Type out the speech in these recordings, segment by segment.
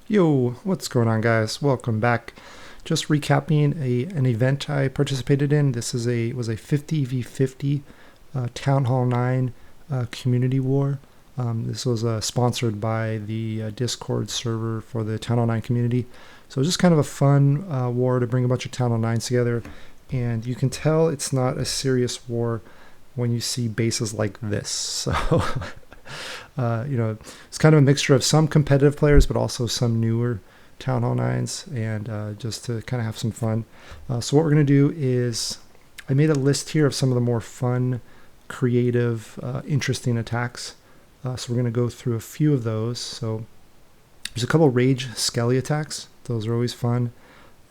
Yo, what's going on, guys? Welcome back. Just recapping an event I participated in. This is was a 50v50 Town Hall 9 community war. This was sponsored by the Discord server for the Town Hall 9 community. So it was just kind of a fun war to bring a bunch of Town Hall 9s together. And you can tell it's not a serious war when you see bases like this. So it's kind of a mixture of some competitive players, but also some newer Town Hall 9s, and just to kind of have some fun. So what we're going to do is, I made a list here of some of the more fun, creative, interesting attacks. So we're going to go through a few of those. So there's a couple Rage Skelly attacks. Those are always fun.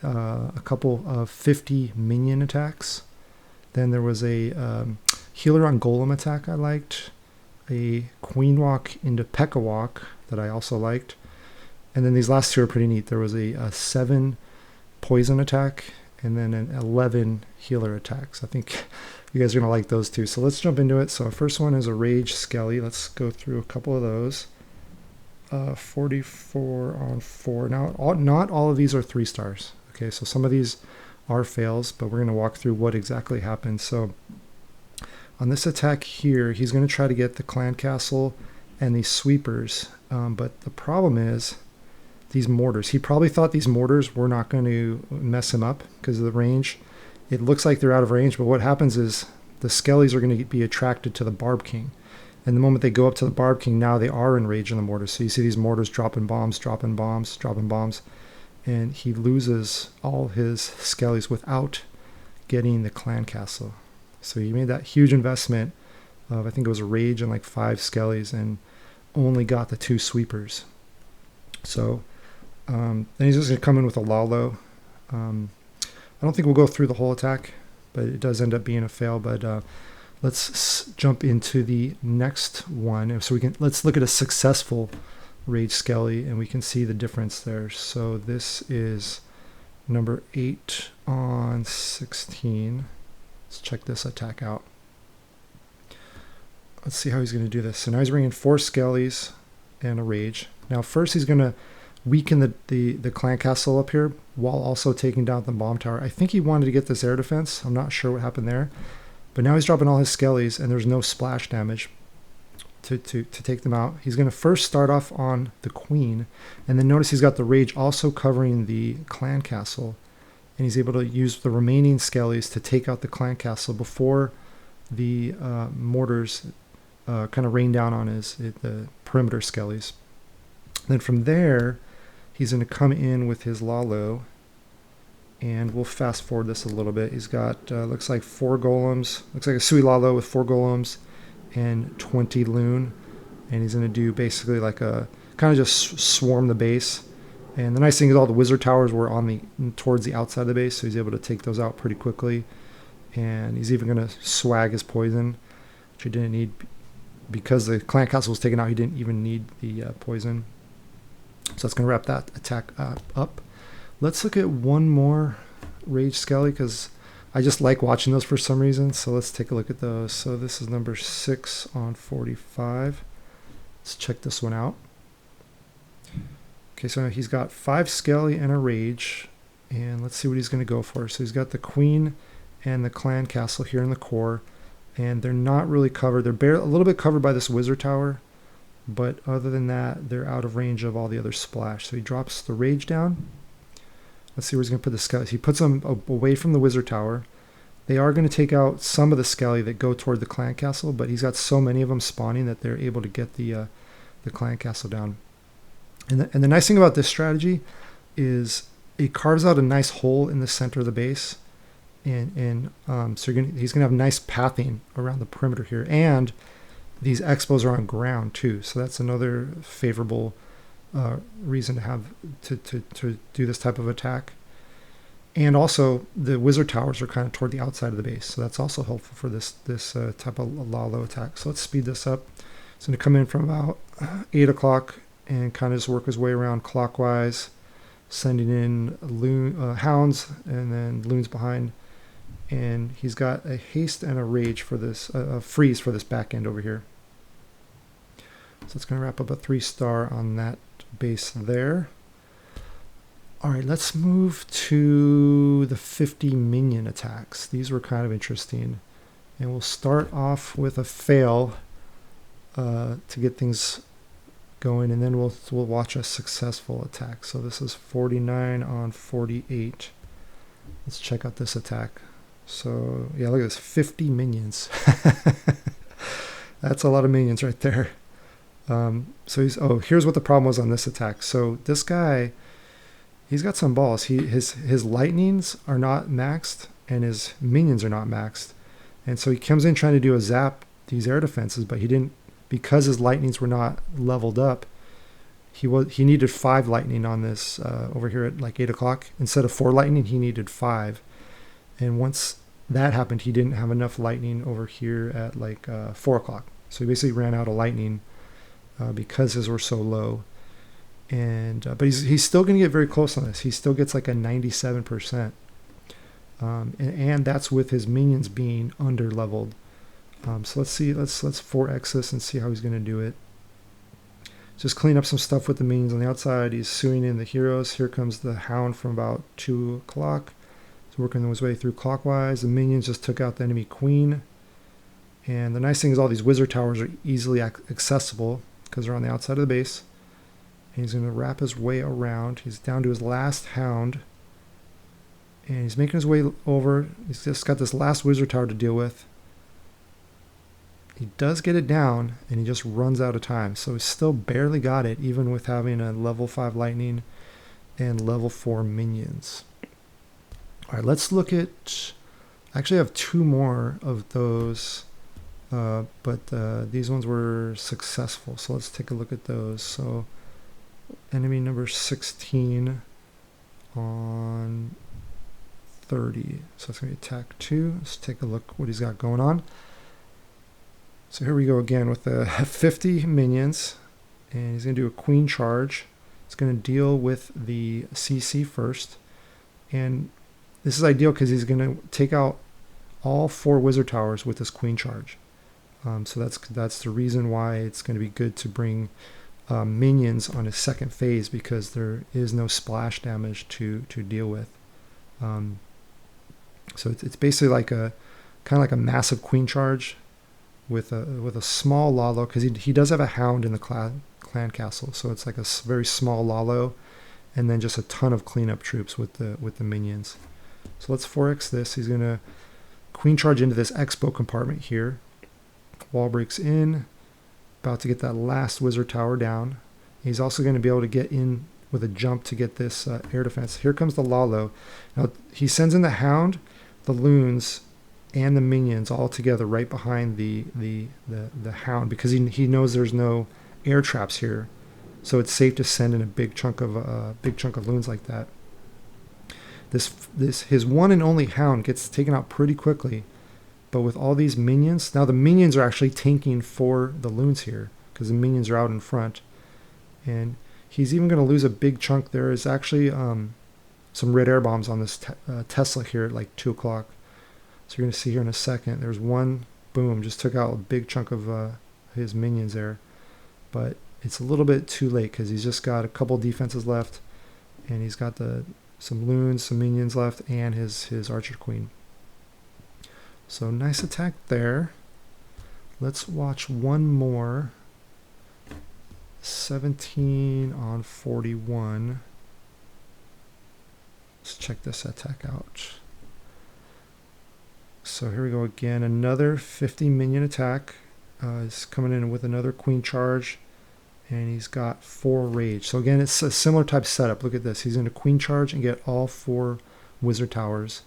A couple of 50 minion attacks. Then there was a Healer on Golem attack I liked. A Queen Walk into Pekka Walk that I also liked. And then these last two are pretty neat. There was a 7 poison attack and then an 11 healer attacks. I think you guys are going to like those too. So let's jump into it. So our first one is a Rage Skelly. Let's go through a couple of those. 44 on 4. Now, not all of these are 3 stars. Okay, so some of these are fails, but we're going to walk through what exactly happened. So on this attack here, he's going to try to get the clan castle and these sweepers. But the problem is these mortars. He probably thought these mortars were not going to mess him up because of the range. It looks like they're out of range, but what happens is the skellies are going to be attracted to the Barb King. And the moment they go up to the Barb King, now they are enraged in the mortars. So you see these mortars dropping bombs, dropping bombs, dropping bombs. And he loses all his skellies without getting the clan castle. So he made that huge investment of, I think it was a Rage and like 5 skellies, and only got the 2 sweepers. So then he's just going to come in with a Lalo. I don't think we'll go through the whole attack, but it does end up being a fail. But let's jump into the next one. So let's look at a successful Rage Skelly, and we can see the difference there. So this is number 8 on 16. Let's check this attack out. Let's see how he's going to do this. So now he's bringing 4 skellies and a Rage. Now first he's going to weaken the clan castle up here while also taking down the bomb tower. I think he wanted to get this air defense. I'm not sure what happened there. But now he's dropping all his skellies and there's no splash damage to take them out. He's going to first start off on the queen, and then notice he's got the Rage also covering the clan castle. And he's able to use the remaining skellies to take out the clan castle before the mortars kind of rain down on the perimeter skellies. Then from there, he's going to come in with his Lalo, and we'll fast forward this a little bit. He's got, looks like 4 golems. Looks like a Sui Lalo with 4 golems and 20 loon. And he's going to do basically like a, kind of just swarm the base. And the nice thing is all the wizard towers were towards the outside of the base, so he's able to take those out pretty quickly. And he's even going to swag his poison, which he didn't need because the clan castle was taken out. He didn't even need the poison. So that's going to wrap that attack up. Let's look at one more Rage Skelly because I just like watching those for some reason. So let's take a look at those. So this is number 6 on 45. Let's check this one out. Okay, so he's got 5 Skelly and a Rage, and let's see what he's going to go for. So he's got the Queen and the Clan Castle here in the core, and they're not really covered. They're a little bit covered by this Wizard Tower, but other than that, they're out of range of all the other splash. So he drops the Rage down. Let's see where he's going to put the Skelly. He puts them away from the Wizard Tower. They are going to take out some of the Skelly that go toward the Clan Castle, but he's got so many of them spawning that they're able to get the Clan Castle down. And the nice thing about this strategy is it carves out a nice hole in the center of the base, and so he's gonna have nice pathing around the perimeter here, and these expos are on ground too, so that's another favorable reason to have to do this type of attack. And also the wizard towers are kind of toward the outside of the base, so that's also helpful for this type of Lalo attack. So let's speed this up. It's going to come in from about 8 o'clock and kind of just work his way around clockwise, sending in hounds and then loons behind. And he's got a haste and a rage for this, a freeze for this back end over here. So it's going to wrap up a 3-star on that base there. All right, let's move to the 50 minion attacks. These were kind of interesting. And we'll start off with a fail to get things going, and then we'll watch a successful attack. So this is 49 on 48. Let's check out this attack. So yeah, look at this, 50 minions. That's a lot of minions right there. So here's what the problem was on this attack. So this guy, he's got some balls. His lightnings are not maxed and his minions are not maxed. And so he comes in trying to do a zap these air defenses, but he didn't, because his lightnings were not leveled up. He needed 5 lightning on this over here at like 8 o'clock. Instead of 4 lightning, he needed 5. And once that happened, he didn't have enough lightning over here at like 4 o'clock. So he basically ran out of lightning because his were so low. And but he's still going to get very close on this. He still gets like a 97%. And that's with his minions being under leveled. So let's see, let's 4x this and see how he's going to do it. Just clean up some stuff with the minions on the outside. He's suing in the heroes. Here comes the hound from about 2 o'clock. He's working his way through clockwise. The minions just took out the enemy queen. And the nice thing is all these wizard towers are easily accessible because they're on the outside of the base. And he's going to wrap his way around. He's down to his last hound. And he's making his way over. He's just got this last wizard tower to deal with. He does get it down, and he just runs out of time. So he still barely got it, even with having a level 5 lightning and level 4 minions. All right, let's look at... I actually have 2 more of those, but these ones were successful. So let's take a look at those. So enemy number 16 on 30. So it's going to be attack 2. Let's take a look what he's got going on. So here we go again with the 50 minions, and he's going to do a queen charge. It's going to deal with the CC first, and this is ideal because he's going to take out all 4 wizard towers with this queen charge. So that's the reason why it's going to be good to bring minions on his second phase, because there is no splash damage to deal with. So it's basically like a kind of like a massive queen charge with a small Lalo, because he does have a hound in the clan castle, so it's like a very small Lalo, and then just a ton of cleanup troops with the minions. So let's 4x this. He's gonna queen charge into this expo compartment here. Wall breaks in, about to get that last wizard tower down. He's also going to be able to get in with a jump to get this air defense. Here comes the Lalo. Now he sends in the hound, the loons, and the minions all together right behind the hound, because he knows there's no air traps here, so it's safe to send in a big chunk of loons like that. His one and only hound gets taken out pretty quickly, but with all these minions, now the minions are actually tanking for the loons here because the minions are out in front, and he's even going to lose a big chunk. There is actually some red air bombs on this Tesla here at like 2 o'clock. So you're going to see here in a second, there's one, boom, just took out a big chunk of his minions there. But it's a little bit too late because he's just got a couple defenses left, and he's got some loons, some minions left, and his archer queen. So nice attack there. Let's watch one more. 17 on 41. Let's check this attack out. So here we go again. Another 50 minion attack. He's coming in with another queen charge, and he's got 4 rage. So again, it's a similar type setup. Look at this. He's going to queen charge and get all 4 wizard towers.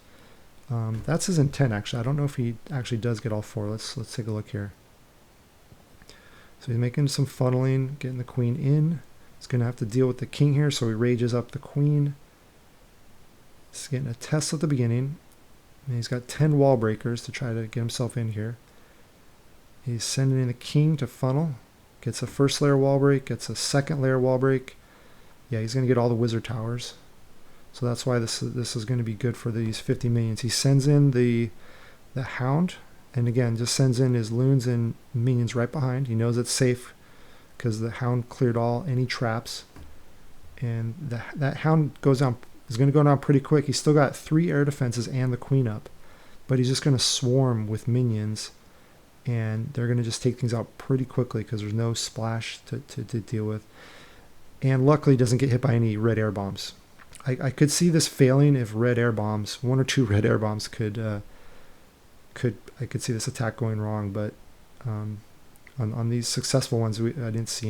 That's his intent, actually. I don't know if he actually does get all 4. Let's take a look here. So he's making some funneling, getting the queen in. He's going to have to deal with the king here, so he rages up the queen. He's getting a test at the beginning. And he's got 10 wall breakers to try to get himself in here. He's sending in the king to funnel. Gets a first layer wall break, gets a second layer wall break. Yeah, he's going to get all the wizard towers. So that's why this is going to be good for these 50 minions. He sends in the hound, and again, just sends in his loons and minions right behind. He knows it's safe because the hound cleared any traps. And that hound is going to go down pretty quick. He's still got 3 air defenses and the queen up, but he's just going to swarm with minions, and they're going to just take things out pretty quickly because there's no splash to deal with. And luckily doesn't get hit by any red air bombs. I could see this failing if red air bombs, 1 or 2 red air bombs I could see this attack going wrong, but on these successful ones, I didn't see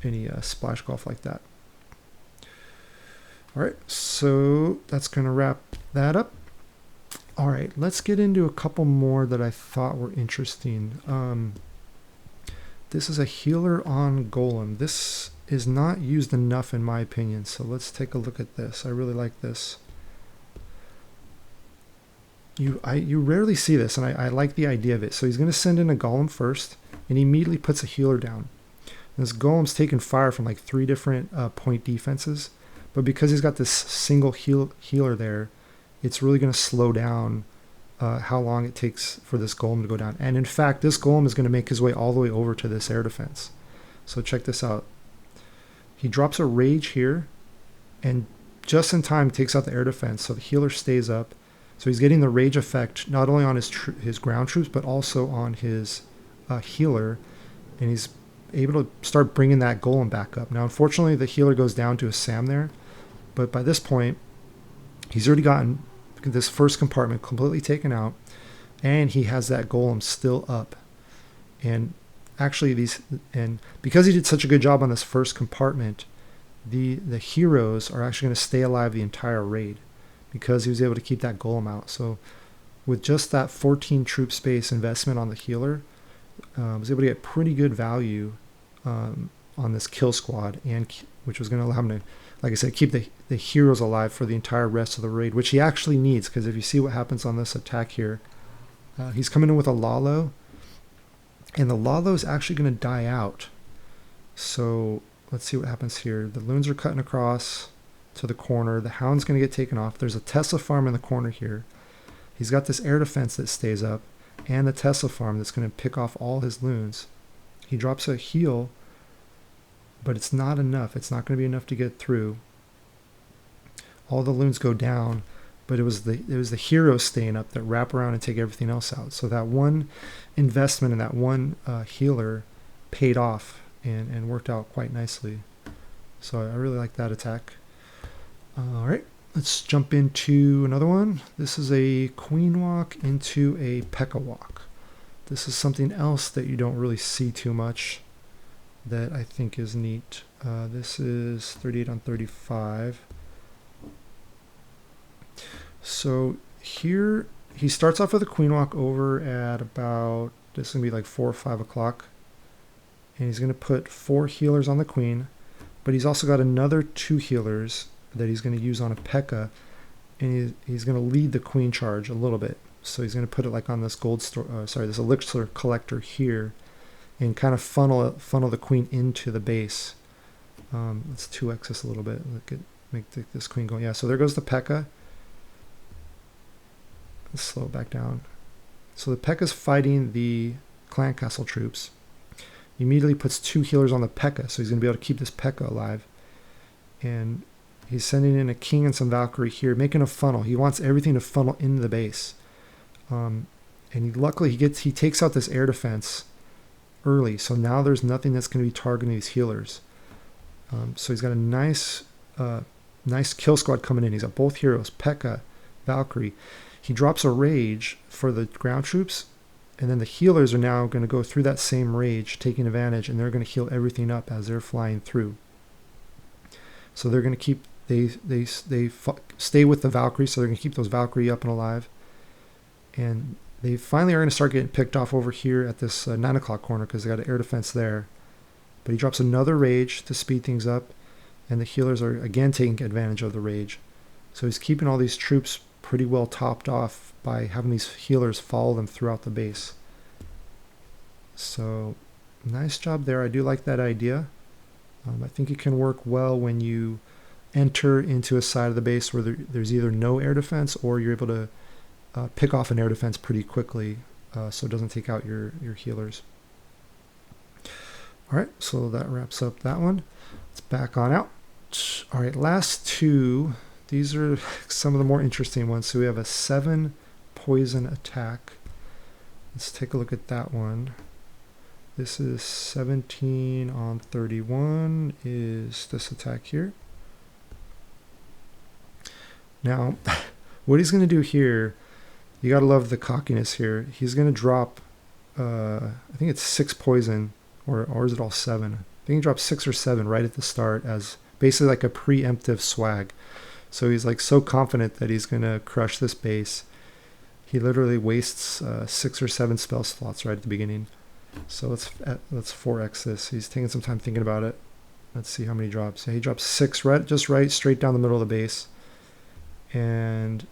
any splash golf like that. All right, so that's going to wrap that up. All right, let's get into a couple more that I thought were interesting. This is a healer on golem. This is not used enough in my opinion, so let's take a look at this. I really like this. You rarely see this, and I like the idea of it. So he's going to send in a golem first, and he immediately puts a healer down. And this golem's taking fire from like 3 different point defenses, but because he's got this single healer there, it's really going to slow down how long it takes for this golem to go down. And in fact, this golem is going to make his way all the way over to this air defense. So check this out. He drops a rage here, and just in time takes out the air defense, so the healer stays up. So he's getting the rage effect not only on his ground troops, but also on his healer, and he's able to start bringing that golem back up. Now, unfortunately, the healer goes down to a Sam there, but by this point, he's already gotten this first compartment completely taken out, and he has that golem still up. And actually, because he did such a good job on this first compartment, the heroes are actually going to stay alive the entire raid, because he was able to keep that golem out. So with just that 14 troop space investment on the healer, was able to get pretty good value on this kill squad, and which was going to allow him to, like I said, keep the heroes alive for the entire rest of the raid, which he actually needs, because if you see what happens on this attack here, he's coming in with a Lalo, and the Lalo is actually going to die out. So let's see what happens here. The loons are cutting across to the corner. The hound's going to get taken off. There's a Tesla farm in the corner here. He's got this air defense that stays up, and the Tesla farm that's going to pick off all his loons. He drops a heal, but it's not enough. It's not going to be enough to get through. All the loons go down, but it was the heroes staying up that wrap around and take everything else out. So that one investment in that one healer paid off and worked out quite nicely. So I really like that attack. All right, let's jump into another one. This is a queen walk into a P.E.K.K.A. walk. This is something else that you don't really see too much that I think is neat. This is 38 on 35. So here he starts off with a queen walk over at about, this is going to be like 4 or 5 o'clock. And he's going to put 4 healers on the queen, but he's also got another 2 healers that he's going to use on a P.E.K.K.A. And he's going to lead the queen charge a little bit. So he's going to put it like on this this elixir collector here, and kind of funnel the queen into the base. Let's 2x this a little bit. Make this queen go. Yeah, so there goes the P.E.K.K.A. Let's slow it back down. So the P.E.K.K.A. is fighting the clan castle troops. He immediately puts 2 healers on the P.E.K.K.A., so he's going to be able to keep this P.E.K.K.A. alive. And he's sending in a king and some Valkyrie here, making a funnel. He wants everything to funnel into the base. And luckily he takes out this air defense early, so now there's nothing that's going to be targeting these healers. So he's got a nice kill squad coming in. He's got both heroes, P.E.K.K.A., Valkyrie. He drops a rage for the ground troops, and then the healers are now going to go through that same rage, taking advantage, and they're going to heal everything up as they're flying through. So they're going to keep, they stay with the Valkyrie, so they're going to keep those Valkyrie up and alive. And they finally are going to start getting picked off over here at this 9 o'clock corner, because they got an air defense there. But he drops another rage to speed things up, and the healers are again taking advantage of the rage. So he's keeping all these troops pretty well topped off by having these healers follow them throughout the base. So nice job there. I do like that idea. I think it can work well when you enter into a side of the base where there's either no air defense, or you're able to pick off an air defense pretty quickly, so it doesn't take out your healers. All right, so that wraps up that one. Let's back on out. All right, last two. These are some of the more interesting ones. So we have a 7 poison attack. Let's take a look at that one. This is 17 on 31 is this attack here. Now, what he's going to do here, you got to love the cockiness here. He's going to drop, I think it's 6 poison, or is it all 7? I think he drops 6 or 7 right at the start as basically like a preemptive swag. So he's like so confident that he's going to crush this base. He literally wastes 6 or 7 spell slots right at the beginning. So let's 4x this. He's taking some time thinking about it. Let's see how many he drops. Yeah, he drops 6 just right straight down the middle of the base. And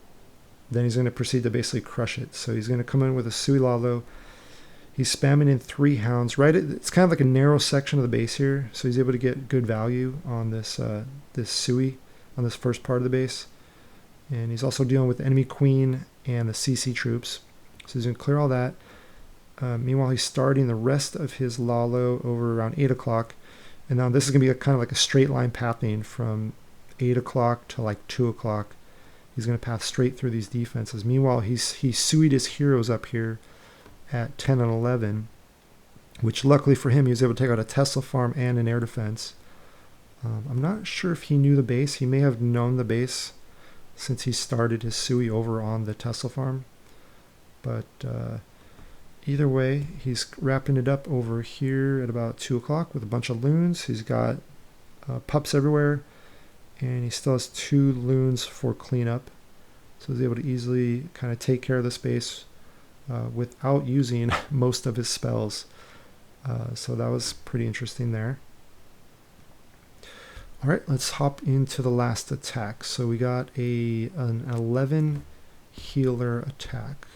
then he's going to proceed to basically crush it. So he's going to come in with a Sui Lalo. He's spamming in 3 hounds. It's kind of like a narrow section of the base here. So he's able to get good value on this this Sui on this first part of the base. And he's also dealing with the enemy queen and the CC troops. So he's going to clear all that. Meanwhile, he's starting the rest of his Lalo over around 8 o'clock. And now this is going to be kind of like a straight line pathing from 8 o'clock to like 2 o'clock. He's going to path straight through these defenses. Meanwhile, he suied his heroes up here at 10 and 11, which luckily for him, he was able to take out a Tesla farm and an air defense. I'm not sure if he knew the base. He may have known the base since he started his Sui over on the Tesla farm. But either way, he's wrapping it up over here at about 2 o'clock with a bunch of loons. He's got pups everywhere. And he still has 2 loons for cleanup. So he's able to easily kind of take care of the space without using most of his spells. So that was pretty interesting there. All right, let's hop into the last attack. So we got an 11 healer attack.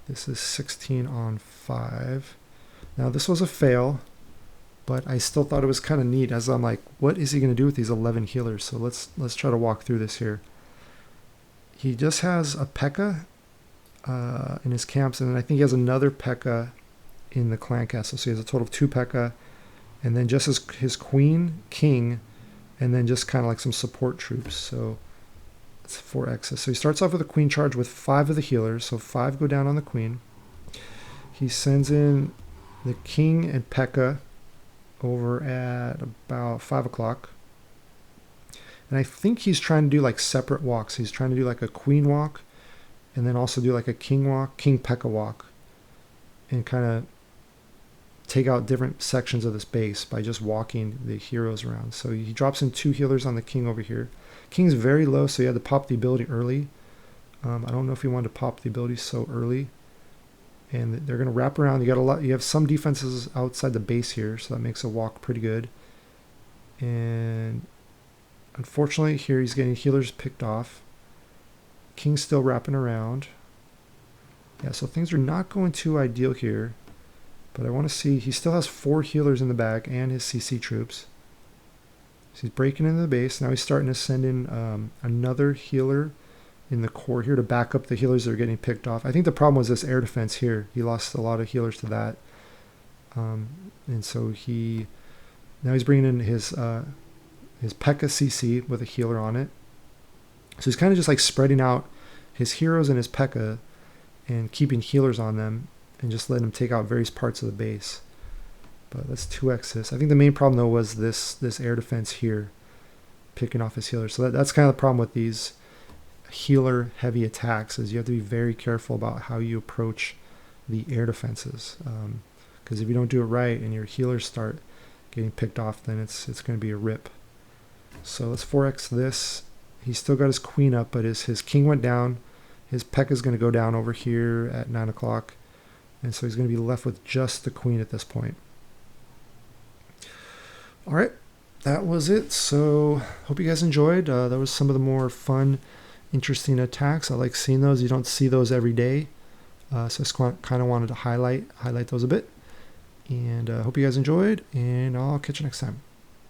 This is 16 on 5. Now this was a fail. But I still thought it was kind of neat as I'm like, what is he going to do with these 11 healers? So let's try to walk through this here. He just has a P.E.K.K.A. In his camps, and then I think he has another P.E.K.K.A. in the clan castle. So he has a total of 2 P.E.K.K.A. And then just his queen, king, and then just kind of like some support troops. So it's 4x. So he starts off with a queen charge with 5 of the healers. So 5 go down on the queen. He sends in the king and P.E.K.K.A. over at about 5 o'clock. And I think he's trying to do like separate walks. He's trying to do like a queen walk and then also do like a king walk, king P.E.K.K.A. walk, and kind of take out different sections of this base by just walking the heroes around. So he drops in 2 healers on the king over here. King's very low, so he had to pop the ability early. I don't know if he wanted to pop the ability so early. And they're going to wrap around. You have some defenses outside the base here, so that makes a walk pretty good. And unfortunately, here he's getting healers picked off. King's still wrapping around. Yeah, so things are not going too ideal here. But I want to see, he still has 4 healers in the bag and his CC troops. So he's breaking into the base. Now he's starting to send in another healer in the core here to back up the healers that are getting picked off. I think the problem was this air defense here. He lost a lot of healers to that. And so now he's bringing in his P.E.K.K.A. CC with a healer on it. So he's kind of just like spreading out his heroes and his P.E.K.K.A. and keeping healers on them and just letting them take out various parts of the base. But let's 2x this. I think the main problem though was this air defense here, picking off his healers. So that's kind of the problem with these healer heavy attacks, is you have to be very careful about how you approach the air defenses, because if you don't do it right and your healers start getting picked off, then it's going to be a rip. So let's 4x this. He's still got his queen up, but his king went down. His P.E.K.K.A. is going to go down over here at 9 o'clock, and so he's going to be left with just the queen at this point. All right, that was it. So hope you guys enjoyed. That was some of the more fun, interesting attacks. I like seeing those. You don't see those every day. So I just kind of wanted to highlight those a bit. And hope you guys enjoyed, and I'll catch you next time.